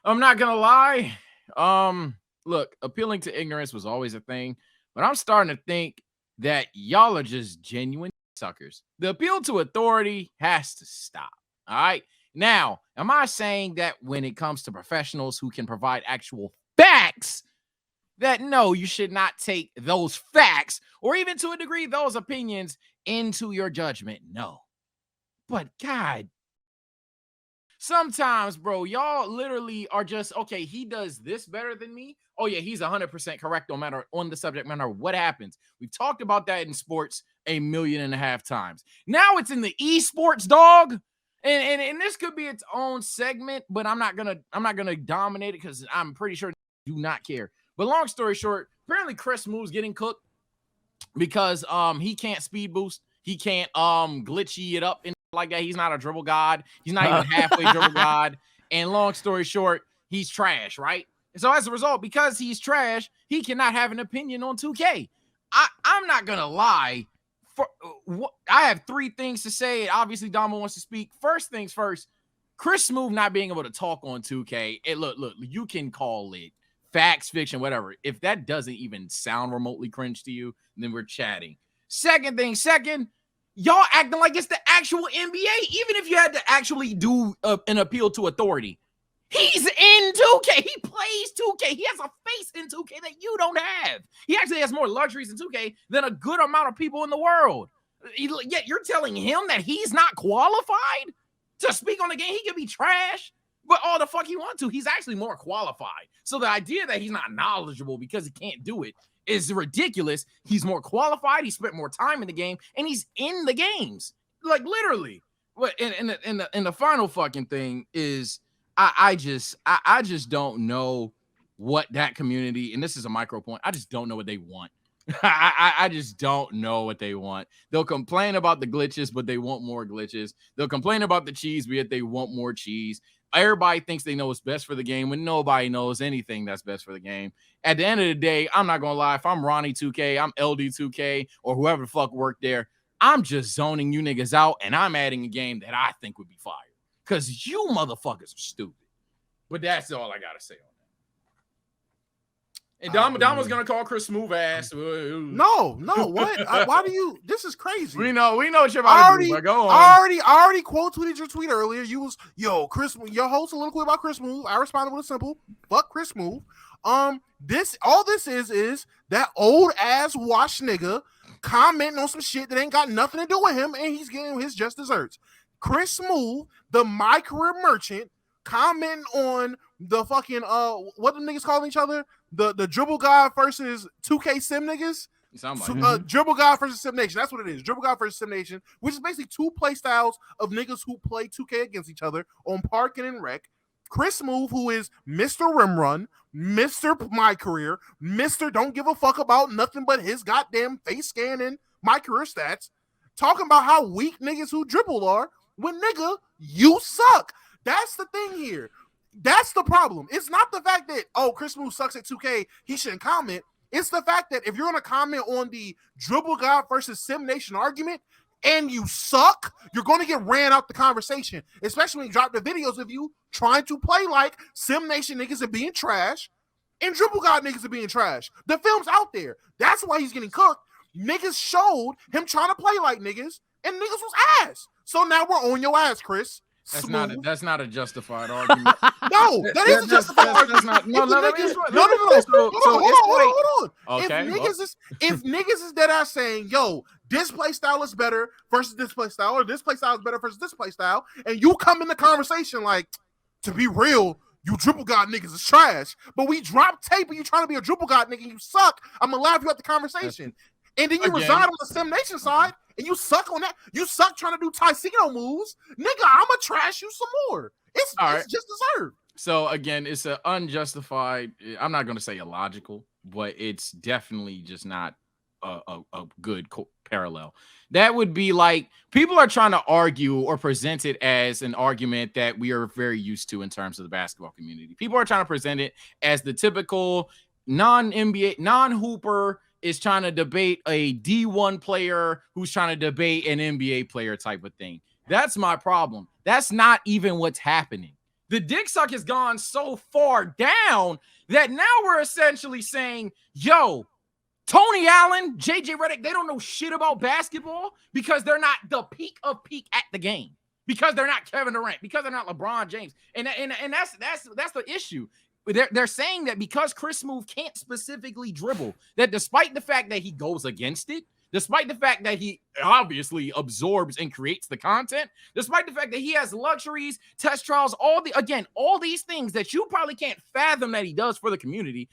I'm not gonna lie. Look, appealing to ignorance was always a thing, but I'm starting to think that y'all are just genuine suckers. The appeal to authority has to stop. All right. Now, am I saying that when it comes to professionals who can provide actual facts, that no, you should not take those facts or even to a degree those opinions into your judgment? No. But God, sometimes, bro, y'all literally are just okay. He does this better than me. Oh yeah, he's 100% correct no matter on the subject matter what happens. We've talked about that in sports a million and a half times. Now it's in the esports, dog. And this could be its own segment, but I'm not gonna dominate it because I'm pretty sure do not care. But long story short, apparently Chris Smoove's getting cooked because he can't speed boost, he can't glitchy it up and like that. He's not a dribble god. He's not even halfway dribble god. And long story short, he's trash, right? And so as a result, because he's trash, he cannot have an opinion on 2K. I'm not gonna lie. I have three things to say. Obviously, Dama wants to speak. First things first, Chris Smoove not being able to talk on 2K. Look, you can call it facts, fiction, whatever. If that doesn't even sound remotely cringe to you, then we're chatting. Second, y'all acting like it's the actual NBA, even if you had to actually do an appeal to authority. He's in 2K. He plays 2K. He has a face in 2K that you don't have. He actually has more luxuries in 2K than a good amount of people in the world. Yet you're telling him that he's not qualified to speak on the game. He could be trash, but all the fuck he wants to. He's actually more qualified. So the idea that he's not knowledgeable because he can't do it is ridiculous. He's more qualified. He spent more time in the game, and he's in the games, like literally. But in the final fucking thing is, I just don't know what that community, and this is a micro point, I just don't know what they want. I just don't know what they want. They'll complain about the glitches, but they want more glitches. They'll complain about the cheese, but yet they want more cheese. Everybody thinks they know what's best for the game when nobody knows anything that's best for the game. At the end of the day, I'm not gonna lie. If I'm Ronnie 2K, I'm LD 2K, or whoever the fuck worked there, I'm just zoning you niggas out, and I'm adding a game that I think would be fire. Because you motherfuckers are stupid. But that's all I gotta say on that. And Dom was gonna call Chris Smoove ass. No, what? Why do you? This is crazy. We know what you're about to do. But go on. I already quote tweeted your tweet earlier. You was Chris, your host soliloquy about Chris Smoove. I responded with a simple fuck Chris Smoove. This is that old ass wash nigga commenting on some shit that ain't got nothing to do with him, and he's getting his just desserts. Chris Smoove, the my career merchant, commenting on the fucking what the niggas calling each other, the dribble god versus 2K sim niggas. Like Dribble God versus Sim Nation. That's what it is. Dribble God versus Sim Nation, which is basically two play styles of niggas who play 2K against each other on Park and in Rec. Chris Smoove, who is Mr. Rimrun, Mr. My Career, Mr. Don't give a fuck about nothing but his goddamn face scanning My Career stats, talking about how weak niggas who dribble are when nigga, you suck. That's the thing here. That's the problem. It's not the fact that, Chris Smoove sucks at 2K, he shouldn't comment. It's the fact that if you're going to comment on the Dribble God versus Sim Nation argument and you suck, you're going to get ran out the conversation, especially when you drop the videos of you trying to play like Sim Nation niggas are being trash and Dribble God niggas are being trash. The film's out there. That's why he's getting cooked. Niggas showed him trying to play like niggas and niggas was ass. So now we're on your ass, Chris. That's not a justified argument. No, that is a justified argument. No. Hold on. Okay. If niggas is dead ass saying, yo, this play style is better versus this play style, or this play style is better versus this play style, and you come in the conversation like, to be real, you dribble god niggas is trash, but we drop tape and you trying to be a dribble god nigga, you suck. I'm gonna laugh you at the conversation. And then you reside on the Sim Nation side, and you suck on that. You suck trying to do Ticino moves. Nigga, I'ma trash you some more. It's just deserved. So, again, it's an unjustified, I'm not going to say illogical, but it's definitely just not a good parallel. That would be like, people are trying to argue or present it as an argument that we are very used to in terms of the basketball community. People are trying to present it as the typical non-NBA, non-hooper is trying to debate a D1 player who's trying to debate an NBA player type of thing. That's my problem. That's not even what's happening. The dick suck has gone so far down that now we're essentially saying, yo, Tony Allen, JJ Redick, they don't know shit about basketball because they're not the peak of peak at the game. Because they're not Kevin Durant, because they're not LeBron James. And that's the issue. They're saying that because Chris Smoove can't specifically dribble, that despite the fact that he goes against it, despite the fact that he obviously absorbs and creates the content, despite the fact that he has luxuries, test trials, all these things that you probably can't fathom that he does for the community.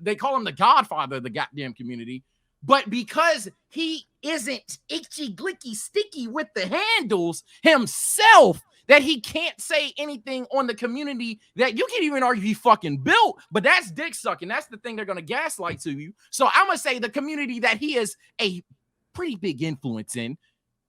They call him the godfather of the goddamn community. But because he isn't itchy, glicky, sticky with the handles himself, that he can't say anything on the community that you can't even argue he fucking built, but that's dick sucking. That's the thing they're going to gaslight to you. So I'm going to say the community that he is a pretty big influence in,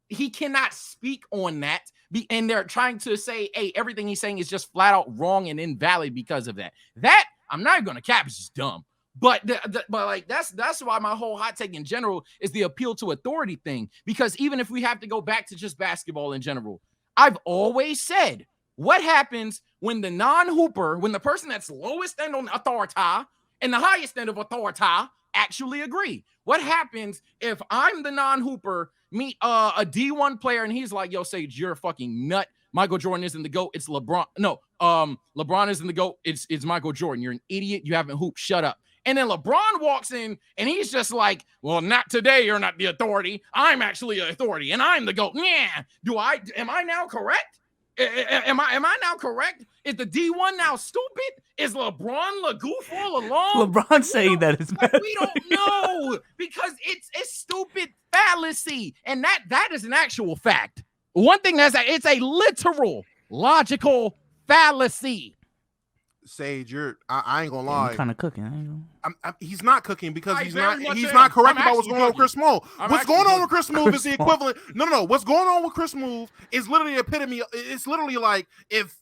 he cannot speak on that. And they're trying to say, hey, everything he's saying is just flat out wrong and invalid because of that. That, I'm not going to cap, it's just dumb. But like that's why my whole hot take in general is the appeal to authority thing. Because even if we have to go back to just basketball in general, I've always said, what happens when the non-hooper, when the person that's lowest end on authority and the highest end of authority actually agree? What happens if I'm the non-hooper, meet a D1 player, and he's like, yo, Sage, you're a fucking nut. Michael Jordan isn't the GOAT. It's LeBron. No, LeBron isn't the GOAT. It's Michael Jordan. You're an idiot. You haven't hooped. Shut up. And then LeBron walks in and he's just like, well, not today. You're not the authority. I'm actually an authority and I'm the GOAT. Yeah. Am I now correct? Am I now correct? Is the D1 now stupid? Is LeBron the goof all along? LeBron saying that is bad. We don't know because it's stupid fallacy. And that is an actual fact. One thing it's a literal logical fallacy. Sage, I ain't gonna lie. I'm kind of cooking. He's not cooking because he's not correct about what's going on with Chris Smoove. What's going on with Chris Smoove is the equivalent. No. What's going on with Chris Smoove is literally the epitome. It's literally like if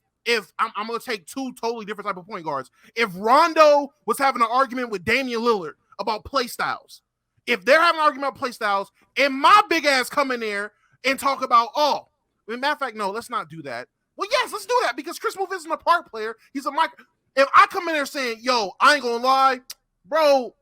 I'm gonna take two totally different type of point guards. If Rondo was having an argument with Damian Lillard about play styles, if they're having an argument about play styles, and my big ass come in there and talk about, matter of fact, no, let's not do that. Well, yes, let's do that because Chris Smoove isn't a part player. He's a micro. If I come in there saying, yo, I ain't gonna lie, bro,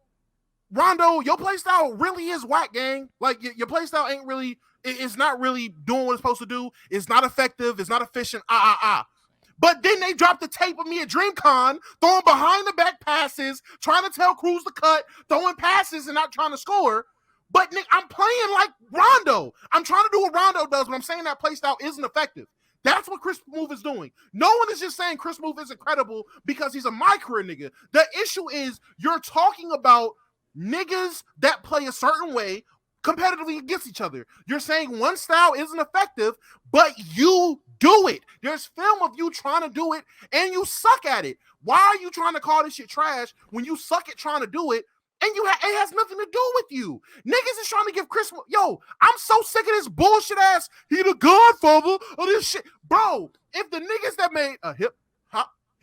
Rondo, your play style really is whack, gang. Like, your play style ain't really, it's not really doing what it's supposed to do. It's not effective. It's not efficient. But then they dropped the tape of me at DreamCon, throwing behind the back passes, trying to tell Cruz to cut, throwing passes and not trying to score. But Nick, I'm playing like Rondo. I'm trying to do what Rondo does, but I'm saying that play style isn't effective. That's what Chris Smoove is doing. No one is just saying Chris Smoove is incredible because he's a micro nigga. The issue is you're talking about niggas that play a certain way competitively against each other. You're saying one style isn't effective, but you do it. There's film of you trying to do it and you suck at it. Why are you trying to call this shit trash when you suck at trying to do it? And it has nothing to do with you. Niggas is trying to give Chris... Yo, I'm so sick of this bullshit ass, he the godfather of this shit. Bro, if the niggas that made a hip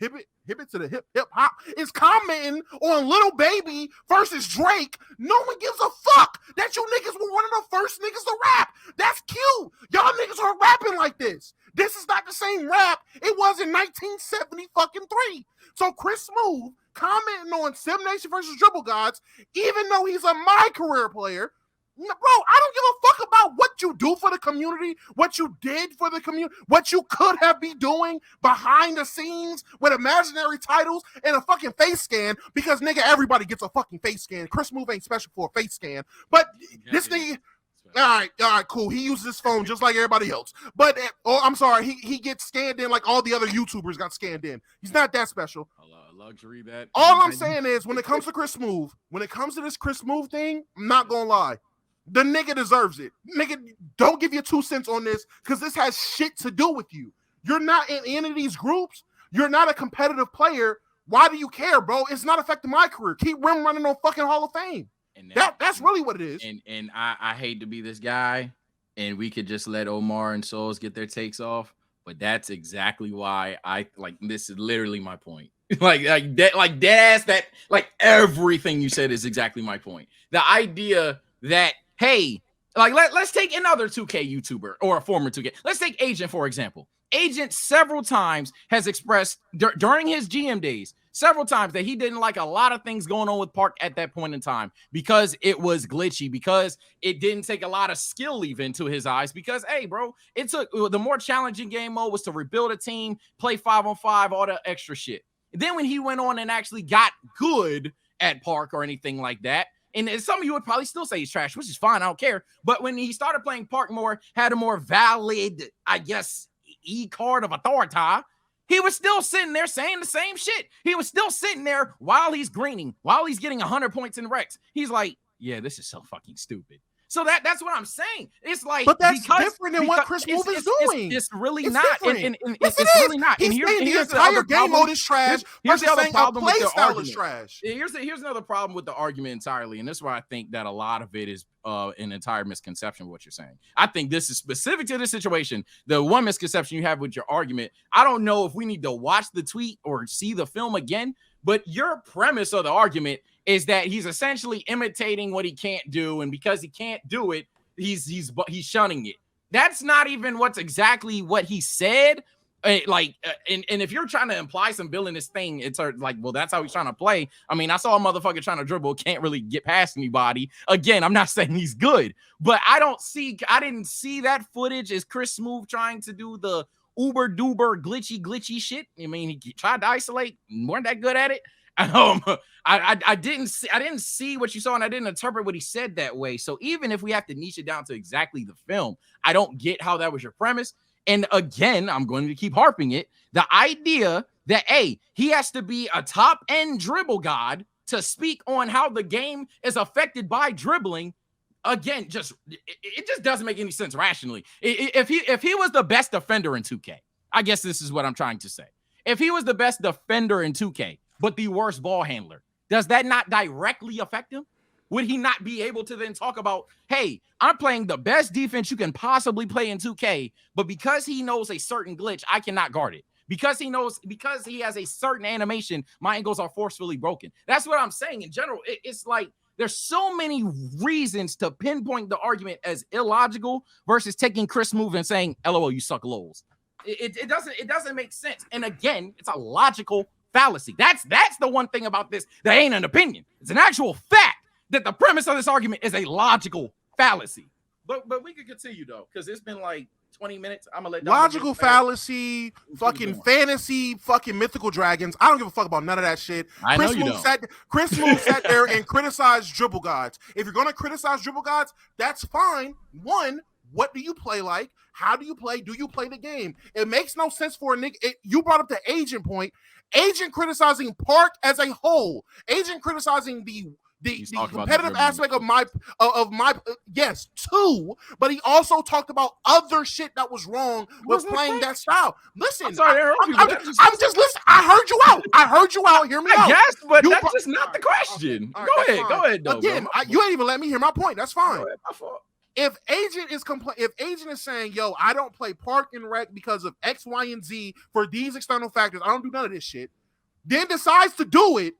it to the hip hop is commenting on Lil Baby versus Drake, no one gives a fuck that you niggas were one of the first niggas to rap. That's cute. Y'all niggas are rapping like this. This is not the same rap it was in 1973. So Chris Smoove commenting on Sim Nation versus Dribble Gods, even though he's my career player, bro, I don't give a fuck about what you do for the community, what you did for the community, what you could have been doing behind the scenes with imaginary titles and a fucking face scan, because nigga, everybody gets a fucking face scan. Chris Smoove ain't special for a face scan, but this nigga... All right, cool. He uses his phone just like everybody else. But, I'm sorry, he gets scanned in like all the other YouTubers got scanned in. He's not that special. Luxury that. All I'm saying is, when it comes to Chris Smoove, when it comes to this Chris Smoove thing, I'm not gonna lie. The nigga deserves it. Nigga, don't give your 2 cents on this, because this has shit to do with you. You're not in any of these groups. You're not a competitive player. Why do you care, bro? It's not affecting my career. Keep rim running on fucking Hall of Fame. And that's really what it is. And I hate to be this guy, and we could just let Omar and Souls get their takes off, but that's exactly why I like. This is literally my point. like dead ass. That like everything you said is exactly my point. The idea that hey, like let's take another 2K YouTuber or a former 2K. Let's take Agent for example. Agent several times has expressed during his GM days, several times, that he didn't like a lot of things going on with Park at that point in time because it was glitchy, because it didn't take a lot of skill even to his eyes, because, hey, bro, it took the more challenging game mode was to rebuild a team, play 5-on-5, all the extra shit. And then when he went on and actually got good at Park or anything like that, and some of you would probably still say he's trash, which is fine, I don't care. But when he started playing Park more, had a more valid, I guess, card of authority, he was still sitting there saying the same shit. He was still sitting there while he's greening, while he's getting 100 points in Rex. He's like, yeah, this is so fucking stupid. So that's what I'm saying. It's like, but that's different than what Chris Smoove is doing. It's really not. And it's really not. He's saying the entire game mode is trash. Here's the other problem with the argument. Is trash. Here's another problem with the argument entirely, and this is why I think that a lot of it is an entire misconception of what you're saying. I think this is specific to this situation. The one misconception you have with your argument, I don't know if we need to watch the tweet or see the film again, but your premise of the argument is that he's essentially imitating what he can't do, and because he can't do it, he's shunning it. That's not even what's exactly what he said. And if you're trying to imply some villainous thing, it's like, well, that's how he's trying to play. I mean, I saw a motherfucker trying to dribble, can't really get past anybody. Again, I'm not saying he's good, but I didn't see that footage as Chris Smoove trying to do the uber duber glitchy shit. I mean, he tried to isolate, weren't that good at it. I didn't see what you saw, and I didn't interpret what he said that way. So even if we have to niche it down to exactly the film, I don't get how that was your premise. And again, I'm going to keep harping it. The idea that, he has to be a top end dribble god to speak on how the game is affected by dribbling. Again, it just doesn't make any sense rationally. If he was the best defender in 2K, I guess this is what I'm trying to say. If he was the best defender in 2K, but the worst ball handler, does that not directly affect him? Would he not be able to then talk about, hey, I'm playing the best defense you can possibly play in 2K, but because he knows a certain glitch, I cannot guard it. Because he has a certain animation, my angles are forcefully broken. That's what I'm saying in general. It's like there's so many reasons to pinpoint the argument as illogical versus taking Chris Smoove and saying, LOL, you suck lols. It doesn't make sense. And again, it's a logical fallacy. That's the one thing about this that ain't an opinion. It's an actual fact that the premise of this argument is a logical fallacy. But we could continue though, because it's been like 20 minutes. I'm gonna let logical fallacy, fucking fantasy, fucking mythical dragons. I don't give a fuck about none of that shit. Chris Smoove sat there and criticized dribble gods. If you're gonna criticize dribble gods, that's fine. One, what do you play like? How do you play? Do you play the game? It makes no sense for a nigga. You brought up the agent point. Agent criticizing Park as a whole. Agent criticizing the competitive aspect of my yes, too, but he also talked about other shit that was wrong with playing that style. Listen, I'm just listening. I heard you out. Hear me out. Yes, but that's just not the question. Go ahead. Though, again, you ain't even let me hear my point. That's fine. If Agent is saying, yo, I don't play Park and Rec because of X, Y, and Z for these external factors, I don't do none of this shit, then decides to do it,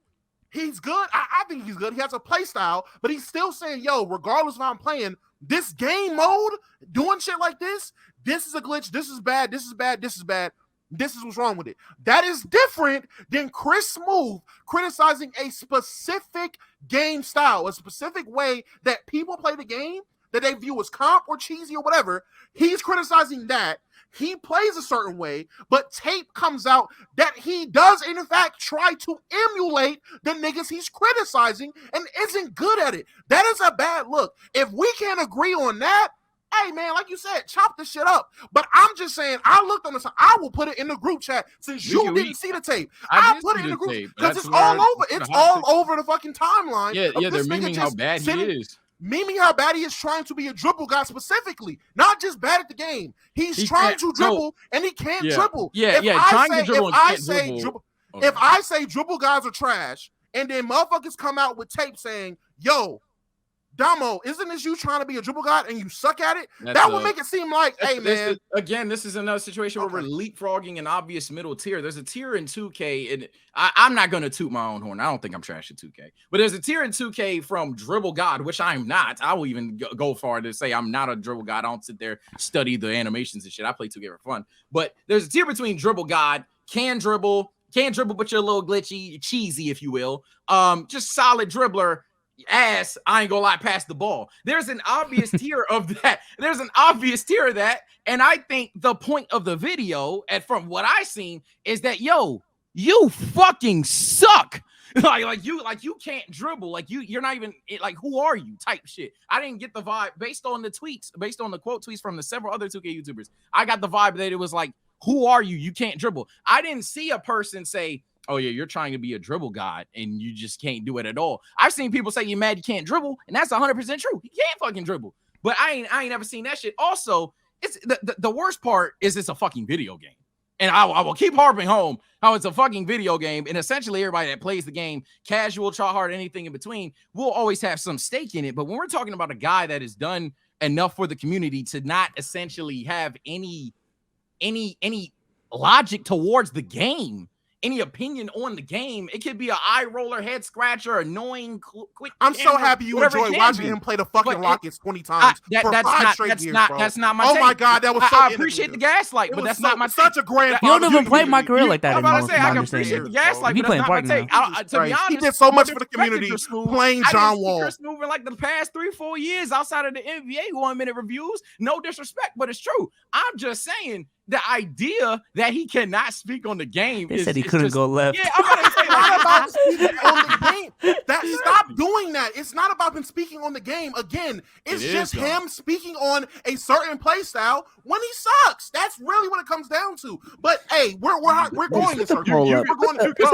he's good. I think he's good. He has a play style, but he's still saying, yo, regardless of how I'm playing, this game mode, doing shit like this is a glitch, this is bad, this is bad, this is bad, this is what's wrong with it. That is different than Chris Smoove criticizing a specific game style, a specific way that people play the game that they view as comp or cheesy or whatever. He's criticizing that. He plays a certain way, but tape comes out that he does, in fact, try to emulate the niggas he's criticizing and isn't good at it. That is a bad look. If we can't agree on that, hey, man, like you said, chop this shit up. But I'm just saying, I looked on this. I will put it in the group chat since you didn't see the tape. I'll put it in the group because it's all over. It's all over the fucking timeline. Yeah, they're memeing how bad he is. Meaning how bad he is trying to be a dribble guy specifically, not just bad at the game. He's trying to dribble and he can't dribble. If I say dribble guys are trash, and then motherfuckers come out with tape saying, yo, Damo, isn't this you trying to be a dribble god and you suck at it? That's That would make it seem like, hey, man. This is another situation where we're leapfrogging an obvious middle tier. There's a tier in 2K, and I'm not going to toot my own horn. I don't think I'm trash at 2K. But there's a tier in 2K from Dribble God, which I'm not. I will even go far to say I'm not a Dribble God. I don't sit there, study the animations and shit. I play 2K for fun. But there's a tier between Dribble God, can dribble, but you're a little glitchy, cheesy, if you will. Just solid dribbler. Ass, I ain't gonna lie, pass the ball. There's an obvious tier of that. There's an obvious tier of that. And I think the point of the video, and from what I seen, is that you fucking suck. like you can't dribble. Like you're not even like, who are you type shit. I didn't get the vibe based on the tweets, based on the quote tweets from the several other 2K YouTubers. I got the vibe that it was like, who are you? You can't dribble. I didn't see a person say, oh yeah, you're trying to be a dribble god and you just can't do it at all. I've seen people say you're mad you can't dribble, and that's 100% true. You can't fucking dribble. But I ain't ever seen that shit. Also, it's the worst part is it's a fucking video game. And I will keep harping home how it's a fucking video game. And essentially everybody that plays the game, casual, try hard, anything in between, will always have some stake in it. But when we're talking about a guy that has done enough for the community to not essentially have any logic towards the game, any opinion on the game, it could be an eye roller, head scratcher, annoying, quick. I'm so happy you enjoy watching him play the fucking Rockets 20 times for 5 straight years, bro. That's not my Oh take. my god, that was so I appreciate the gaslight, but that's not my such a grand. You don't even play my career like that I'm anymore. about to say I can appreciate the gaslight, He but that's playing not my Park take. To be honest, he did so much for the community playing John Wall. Chris Smoove in like the past 3-4 years outside of the NBA 1-minute reviews. No disrespect, but it's true. I'm just saying the idea that he cannot speak on the game. They said he couldn't go left. Yeah, I'm gonna say not about speaking on the game. Stop doing that. It's not about him speaking on the game. Again, it's just him speaking on a certain play style when he sucks. That's really what it comes down to. But hey, we're going in circles. We're going in circles.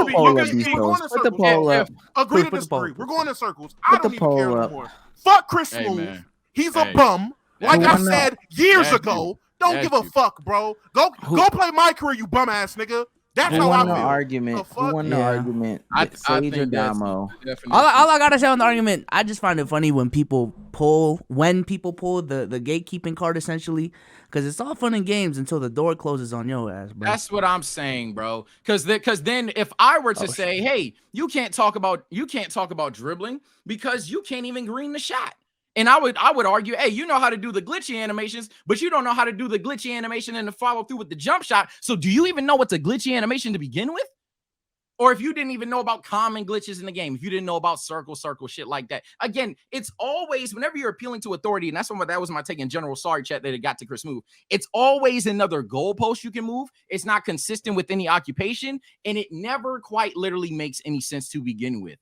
Agree to disagree. We're going in circles. I don't even care anymore. Fuck Chris Smoove. He's a bum. Like I said years ago. Don't give a fuck, bro. Go play my career, you bum ass nigga. That's how I feel. Who won the argument? Sage or Damo? All I gotta say on the argument, I just find it funny when people pull the gatekeeping card, essentially, because it's all fun and games until the door closes on your ass, bro. That's what I'm saying, bro. Because then if I were to say, hey, you can't talk about dribbling because you can't even green the shot. And I would argue, hey, you know how to do the glitchy animations, but you don't know how to do the glitchy animation and to follow through with the jump shot. So do you even know what's a glitchy animation to begin with? Or if you didn't even know about common glitches in the game, if you didn't know about circle, shit like that. Again, it's always, whenever you're appealing to authority, and that was my take in general, sorry, chat, that it got to Chris Smoove. It's always another goalpost you can move. It's not consistent with any occupation, and it never quite literally makes any sense to begin with.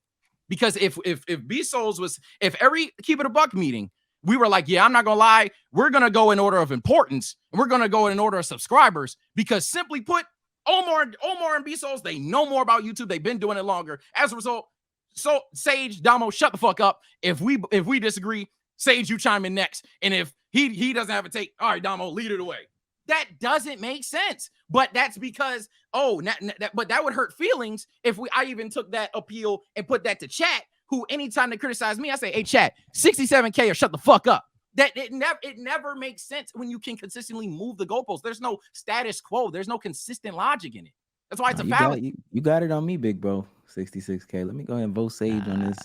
Because if B-Souls was, if every Keep It a Buck meeting, we were like, yeah, I'm not going to lie, we're going to go in order of importance, and we're going to go in order of subscribers, because simply put, Omar and B-Souls, they know more about YouTube. They've been doing it longer. As a result, so Sage, Damo, shut the fuck up. If we disagree, Sage, you chime in next. And if he doesn't have a take, all right, Damo, lead it away. That doesn't make sense. But that's because, but that would hurt feelings if I even took that appeal and put that to chat, who anytime they criticize me, I say, hey, chat, 67K or shut the fuck up. That it never makes sense when you can consistently move the goalposts. There's no status quo. There's no consistent logic in it. That's why it's a fallacy. You got it on me, big bro. 66K. Let me go ahead and vote Sage on this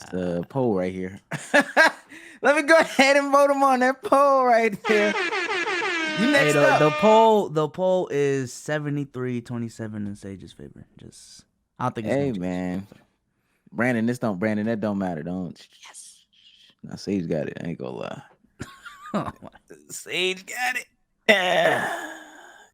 poll right here. Let me go ahead and vote him on that poll right there. Hey, the poll is 73-27 in Sage's favor. I don't think it's hey man. Brandon, that don't matter. Yes. Now Sage got it. I ain't gonna lie. Sage got it.